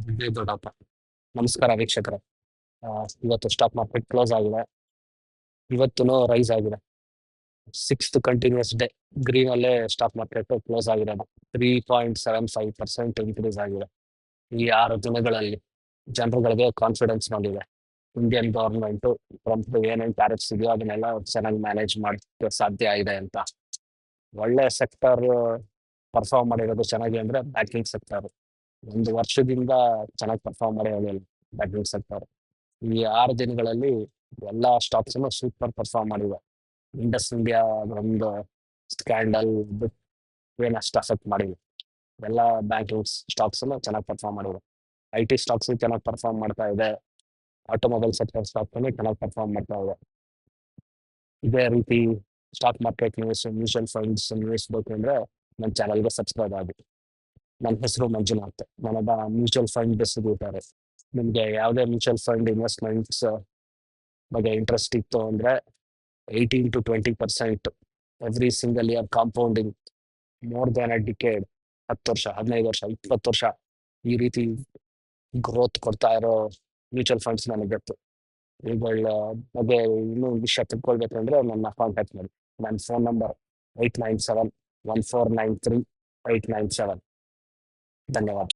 ಇದೇ ದೊಡ್ಡಪ್ಪ. ನಮಸ್ಕಾರ ವೀಕ್ಷಕರೇ. ಇವತ್ತು ಸ್ಟಾಕ್ ಮಾರ್ಕೆಟ್ ಕ್ಲೋಸ್ ಆಗಿದೆ. ಇವತ್ತೂ ರೈಸ್ ಆಗಿದೆ. 6th ಕಂಟಿನ್ಯೂಸ್ ಡೇ ಗ್ರೀನ್ ಅಲ್ಲೇ ಸ್ಟಾಕ್ ಮಾರ್ಕೆಟ್ ಕ್ಲೋಸ್ ಆಗಿರೋದು. 3.75% ಇನ್ಕ್ರೀಸ್ ಆಗಿದೆ. ಈ 6 ದಿನಗಳಲ್ಲಿ ಜನರುಗಳಿಗೆ ಕಾನ್ಫಿಡೆನ್ಸ್ ಬಂದಿದೆ. ಇಂಡಿಯನ್ ಗವರ್ಮೆಂಟ್ ಟ್ರಂಪ್ ಏನೇನು ಟ್ಯಾರಿಫ್ಸ್ ಇದೆಯೋ ಅದನ್ನೆಲ್ಲ ಚೆನ್ನಾಗಿ ಮ್ಯಾನೇಜ್ ಮಾಡೋಕ್ಕೆ ಸಾಧ್ಯ ಇದೆ ಅಂತ. ಒಳ್ಳೆ ಸೆಕ್ಟರ್ ಪರ್ಫಾರ್ಮ್ ಮಾಡಿರೋದು ಚೆನ್ನಾಗಿ ಅಂದ್ರೆ ಬ್ಯಾಂಕಿಂಗ್ ಸೆಕ್ಟರ್. ಒಂದು ವರ್ಷದಿಂದ ಚೆನ್ನಾಗಿ ಪರ್ಫಾರ್ಮ್ ಮಾಡಿರೋದಿಲ್ಲ ಬ್ಯಾಂಕಿಂಗ್ ಸೆಕ್ಟರ್. ಈ 6 ದಿನಗಳಲ್ಲಿ ಎಲ್ಲ ಸ್ಟಾಕ್ಸ್ ಸೂಪರ್ ಪರ್ಫಾರ್ಮ್ ಮಾಡಿವೆ. ಇಂಡಸ್ ಇಂಡಿಯಾ ಒಂದು ಸ್ಕ್ಯಾಂಡಲ್ ಏನಷ್ಟು ಅಫೆಕ್ಟ್ ಮಾಡಿಲ್ಲ. ಎಲ್ಲ ಬ್ಯಾಂಕಿಂಗ್ ಸ್ಟಾಕ್ಸ್ ಚೆನ್ನಾಗಿ ಪರ್ಫಾರ್ಮ್ ಮಾಡಿವೆ. IT ಸ್ಟಾಕ್ಸ್ ಚೆನ್ನಾಗಿ ಪರ್ಫಾರ್ಮ್ ಮಾಡ್ತಾ ಇದೆ. ಆಟೋಮೊಬೈಲ್ ಸೆಕ್ಟರ್ ಸ್ಟಾಕ್ಸ್ ಚೆನ್ನಾಗಿ ಪರ್ಫಾರ್ಮ್ ಮಾಡ್ತಾ ಇದೆ. ಇದೇ ರೀತಿ stock market news, mutual funds news ಬೇಕು ಅಂದ್ರೆ ನನ್ನ ಚಾನಲ್ಗೆ ಸಬ್ಸ್ಕ್ರೈಬ್ ಆಗಿ. ನನ್ನ ಹೆಸರು ಮಂಜುನಾಥ್. ನಾನೊಬ್ಬ ಮ್ಯೂಚುವಲ್ ಫಂಡ್ ಡಿಸ್ಟ್ರಿಬ್ಯೂಟರ್. ನಿಮಗೆ ಯಾವುದೇ ಮ್ಯೂಚುವಲ್ ಫಂಡ್ ಇನ್ವೆಸ್ಟ್ಮೆಂಟ್ಸ್ ಬಗ್ಗೆ ಇಂಟ್ರೆಸ್ಟ್ ಇತ್ತು ಅಂದರೆ 18 to 20% every single year compounding, more than a decade, 10 ವರ್ಷ, 15 ವರ್ಷ, 20 ವರ್ಷ ಈ ರೀತಿ ಗ್ರೋತ್ ಕೊಡ್ತಾ ಇರೋ ಮ್ಯೂಚುವಲ್ ಫಂಡ್ಸ್ ನನಗೆ ಗೊತ್ತು. ಇವುಗಳ ಬಗ್ಗೆ ಇನ್ನೂ ವಿಷಯ ತಿಳ್ಕೊಳ್ಬೇಕಂದ್ರೆ ನನ್ನ ಕಾಂಟ್ಯಾಕ್ಟ್ ಮಾಡಿ. ನನ್ನ ಫೋನ್ ನಂಬರ್ 897-1493-897. ಧನ್ಯವಾದ.